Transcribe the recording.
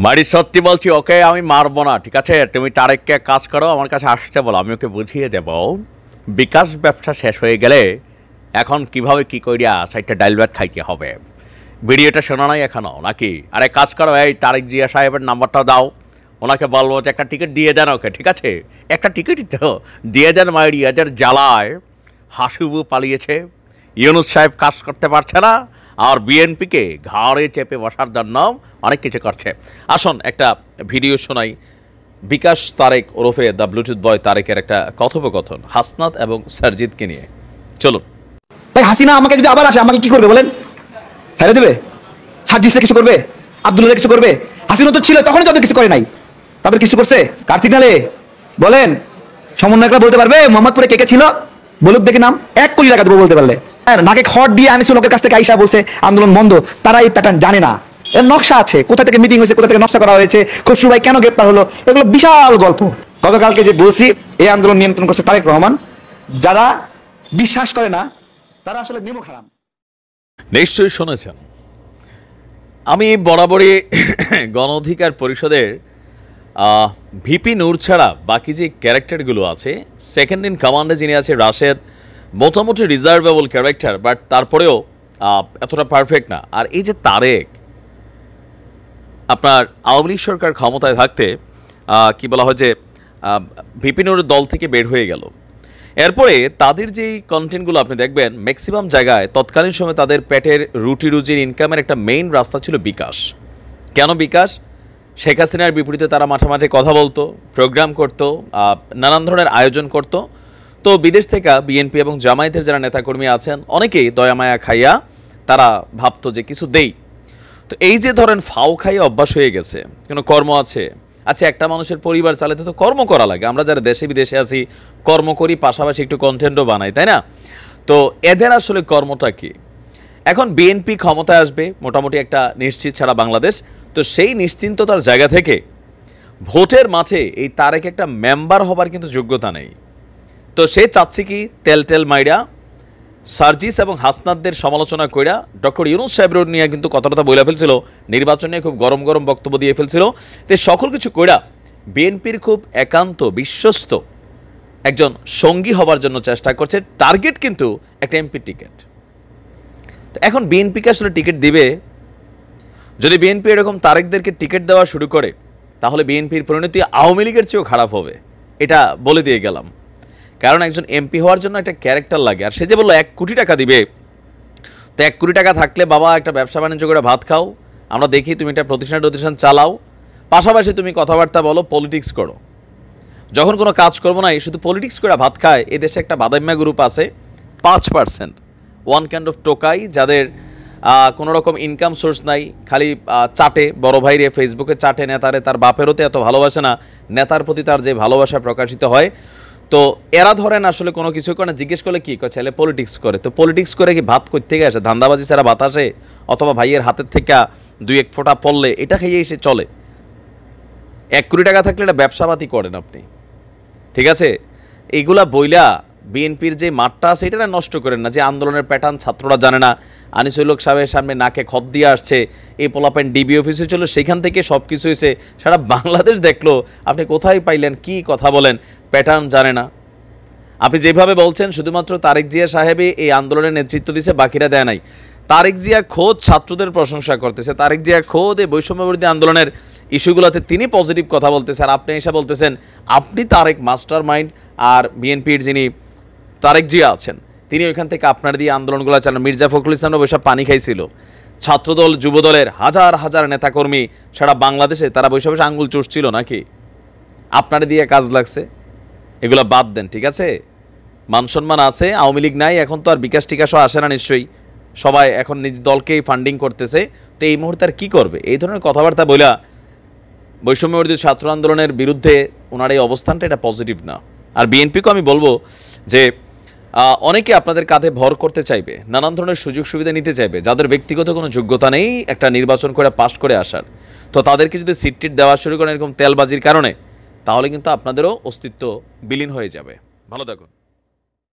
বাড়ি সত্যি বলছি, ওকে আমি মারবো না, ঠিক আছে? তুমি তারেককে কাজ করো, আমার কাছে আসতে বলো, আমি ওকে বুঝিয়ে দেব বিকাশ ব্যবসা শেষ হয়ে গেলে এখন কিভাবে কি করিয়া সাইডটা ডাইল ভাত খাইতে হবে। ভিডিওটা শোনা নাই এখনো নাকি? আরে কাজ করো, এই তারেক জিয়া সাহেবের নাম্বারটা দাও, ওনাকে বলবো যে একটা টিকিট দিয়ে দেন ওকে, ঠিক আছে? একটা টিকিটই তো দিয়ে দেন। মায়ের জ্বালায় হাসিবু পালিয়েছে, ইউনুস সাহেব কাজ করতে পারছে না, আর বিএনপিকে ঘাড়ে চেপে বসার জন্য অনেক কিছু করছে। আসুন একটা ভিডিও শোনাই বিকাশ তারেক ওরফে দ্য ব্লুটুথ বয় তারেকের একটা কথোপকথন হাসনাত এবং সারজিদকে নিয়ে। চলুন। ভাই হাসিনা আমাকে যদি আবার আসে আমাকে কি করবে বলেন? ছেড়ে দেবে? সার্জিসে কিছু করবে? আব্দুল্লাহ কিছু করবে? হাসিনা তো ছিল তখনই তাদের কিছু করে নাই, তাদের কিছু করছে কার সিগনালে? বলেন, সমন্বয়করা বলতে পারবে মোহাম্মদপুরে কে কে ছিল? বলুক দেখি নাম, 1 কোটি টাকা দেবো বলতে পারলে। হ্যাঁ, নাকে খড় দিয়ে আনিস লোকের কাছ থেকে আইসা বলছে আন্দোলন বন্ধ, তারা এই প্যাটার্ন জানে না। এর নকশা আছে, কোথা থেকে মিটিং হয়েছে, কোথা থেকে নকশা করা হয়েছে, খসরু ভাই কেন গ্রেপ্তার হলো, এগুলো বিশাল গল্প। গতকালকে যে বলছি এই আন্দোলন নিয়ন্ত্রণ করছে তারেক রহমান, যারা বিশ্বাস করে না তারা আসলে নিমক হারাম। নিশ্চয়ই শুনেছেন, আমি বরাবরই গণ অধিকার পরিষদের ভিপি নূর ছাড়া বাকি যে ক্যারেক্টারগুলো আছে, সেকেন্ড ইন কমান্ডে যিনি আছে রাশেদ, মোটামুটি রিজার্ভেবল ক্যারেক্টার, বাট তারপরেও এতটা পারফেক্ট না। আর এই যে তারেক, আপনার আওয়ামী লীগ সরকার ক্ষমতায় থাকতে কি বলা হয় যে ভিপি নূরের দল থেকে বের হয়ে গেল, এরপরে তাদের যেই কন্টেন্টগুলো আপনি দেখবেন ম্যাক্সিমাম জায়গায় তৎকালীন সময় তাদের পেটের রুজির ইনকামের একটা মেইন রাস্তা ছিল বিকাশ। কেন বিকাশ? শেখ হাসিনার বিপরীতে তারা মাঠে মাঠে কথা বলতো, প্রোগ্রাম করত, নানান ধরনের আয়োজন করত। তো বিদেশ থেকে বিএনপি এবং জামায়াতের যারা নেতাকর্মী আছেন অনেকেই দয়ামায়া খাইয়া তারা ভাবতো যে কিছু দেই। তো এই যে ধরেন ফাও খাইয়া অভ্যাস হয়ে গেছে, কোনো কর্ম আছে। আচ্ছা, একটা মানুষের পরিবার চালাতে তো কর্ম করা লাগে, আমরা যারা দেশে বিদেশে আছি কর্ম করি, পাশাপাশি একটু কন্টেন্টও বানাই, তাই না? তো এদের আসলে কর্মটা কি? এখন বিএনপি ক্ষমতায় আসবে মোটামুটি একটা নিশ্চিত ছাড়া বাংলাদেশ, তো সেই নিশ্চিন্ততার জায়গা থেকে ভোটের মাঝে এই তারেক একটা মেম্বার হবার কিন্তু যোগ্যতা নেই। তো সে চাচ্ছে কি তেল মাইরা সার্জিস এবং হাসনাতদের সমালোচনা কইরা ডক্টর ইউনুস সাহেবের নিয়ে কিন্তু কথাটা বলে ফেলছিল, নির্বাচন নিয়ে খুব গরম গরম বক্তব্য দিয়ে ফেলছিল। তো সকল কিছু কইরা বিএনপির খুব একান্ত বিশ্বস্ত একজন সঙ্গী হবার জন্য চেষ্টা করছে। টার্গেট কিন্তু একটা এমপি টিকিট। তো এখন বিএনপিকে আসলে টিকিট দিবে, যদি বিএনপি এরকম তারেকদেরকে টিকিট দেওয়া শুরু করে তাহলে বিএনপির পরিণতি আওয়ামী লীগের চেয়েও খারাপ হবে, এটা বলে দিয়ে গেলাম। কারণ একজন এমপি হওয়ার জন্য একটা ক্যারেক্টার লাগে। আর সে যে বললো 1 কোটি টাকা দিবে, তো 1 কোটি টাকা থাকলে বাবা একটা ব্যবসা বাণিজ্য করে ভাত খাও, আমরা দেখি তুমি একটা প্রতিষ্ঠান চালাও, পাশাপাশি তুমি কথাবার্তা বলো, পলিটিক্স করো। যখন কোনো কাজ করবো না, শুধু পলিটিক্স করে ভাত খায়, এদেশে একটা বাদাম্যা গ্রুপ আছে 5%, ওয়ান কাইন্ড অফ টোকাই, যাদের কোনো রকম ইনকাম সোর্স নাই, খালি চাটে, বড় ভাইরে ফেসবুকে চাটে, নেতারে, তার বাপেরও তো এত ভালোবাসে না, নেতার প্রতি তার যে ভালোবাসা প্রকাশিত হয়। তো এরা ধরেন আসলে কোনো কিছু করে না, জিজ্ঞেস করলে কি ছেলে পলিটিক্স করে। তো পলিটিক্স করে কি ভাত কই থেকে আসে? ধান্দাবাজি ছাড়া ভাত আসে? অথবা ভাইয়ের হাতের থেকে 2-1 ফোঁটা পড়লে এটা খাইয়ে এসে চলে? 1 কোটি টাকা থাকলে এটা ব্যবসাপাতি করেন আপনি, ঠিক আছে? এইগুলা বইলা বিএনপির যে মাঠটা আছে এটা নষ্ট করেন না। যে আন্দোলনের প্যাটার্ন ছাত্ররা জানে না, আনিসুল হক সাহেবের সামনে নাকে খত দিয়ে আসছে, এই পোলাপেন ডিবি অফিসে ছিল, সেখান থেকে সব কিছু হয়েছে, সারা বাংলাদেশ দেখলো, আপনি কোথায় পাইলেন, কি কথা বলেন, প্যাটার্ন জানে না। আপনি যেভাবে বলছেন শুধুমাত্র তারেক জিয়া সাহেবই এই আন্দোলনের নেতৃত্ব দিয়েছে, বাকিরা দেয় নাই। তারেক জিয়া খোদ ছাত্রদের প্রশংসা করতেছে, তারেক জিয়া খোদ এই বৈষম্যবিরোধী আন্দোলনের ইস্যুগুলোতে তিনি পজিটিভ কথা বলতেছে, আর আপনি এসে বলতেছেন আপনি তারেক মাস্টার মাইন্ড, আর বিএনপির যিনি তারেক জিয়া আছেন তিনি ওইখান থেকে আপনার দিয়ে আন্দোলনগুলো চালান। মির্জা ফখরুল ইসলামরা বৈশাখ পানি খাইছিল, ছাত্রদল যুবদলের হাজার হাজার নেতাকর্মী সারা বাংলাদেশে তারা বৈশাখ বসে আঙ্গুল চুষছিল নাকি? আপনার দিয়ে কাজ লাগছে, এগুলো বাদ দেন, ঠিক আছে? মান সম্মান আছে, আওয়ামী লীগ নাই, এখন তো আর বিকাশ টিকাশও আসে না নিশ্চয়ই, সবাই এখন নিজ দলকেই ফান্ডিং করতেছে। তো এই মুহূর্তে আর কী করবে? এই ধরনের কথাবার্তা বইলা বৈষম্যবিরোধী ছাত্র আন্দোলনের বিরুদ্ধে ওনার এই অবস্থানটা এটা পজিটিভ না। আর বিএনপিকে আমি বলবো যে অনেকে আপনাদের কাঁধে ভর করতে চাইবে, নানান ধরনের সুযোগ সুবিধা নিতে চাইবে, যাদের ব্যক্তিগত কোনো যোগ্যতা নেই একটা নির্বাচন করে পাস করে আসার। তো তাদেরকে যদি সিট টিট দেওয়া শুরু করেন এরকম তেলবাজির কারণে, তাহলে কিন্তু আপনাদেরও অস্তিত্ব বিলীন হয়ে যাবে। ভালো থাকুন।